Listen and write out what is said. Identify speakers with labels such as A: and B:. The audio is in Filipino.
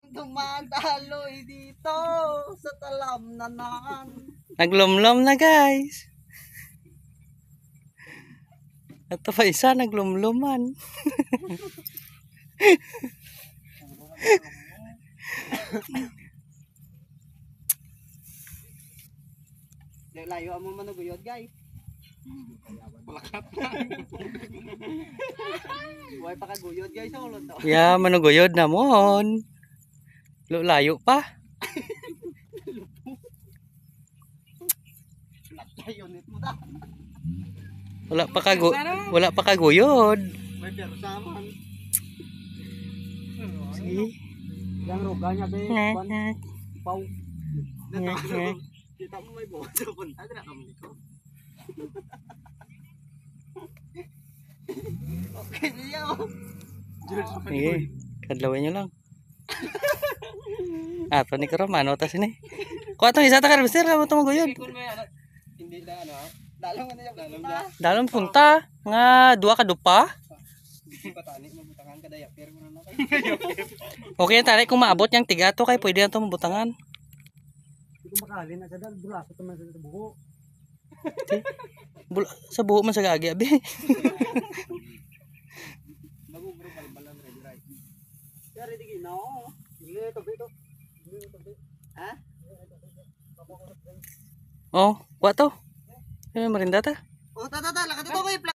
A: Dumadaloy dito sa talamnanan.
B: Naglumlom na guys. Ito pa isa naglumluman.
A: Layo ang mga manuguyod guys.
C: Palakat lang.
A: Buhay pa kaguyod guys. Ulod to.
B: Ya, manuguyod na mon. Layo pa.
A: Layo nito da.
B: Wala pa kaguyod.
A: May persaman.
B: Sige.
A: Yang roganya be.
B: Ngek,
A: Ban.
B: ngek.
A: Pau.
B: Ngek, ngek.
A: Kita mo may bodo pun. Ada na kami ko. Okay niya oh.
B: Sige. Kadlawin nyo lang. Ato ni Karomano tas ini. Kuha to isa ta karbister mo to maguyod.
A: Hindi na ano. Dalong na niya. Dalong na.
B: Dalon punta nga duha ka dupa.
A: Hindi pa tani mabutangan ka daya. Pero mo na
B: Okay yan tali kung maabot yang tiga to kay pwede na to mabutangan.
A: Hindi ko makalin na sa dal. Bulaso to man sa buho.
B: Sa buho man sa gagi abi.
A: Bago bro balbalan ready right. Pero di gina oh. Hindi to bito. Ha?
B: Oh, kuha to. Eh marinda ta.
A: Oh, tata, lakad ito ko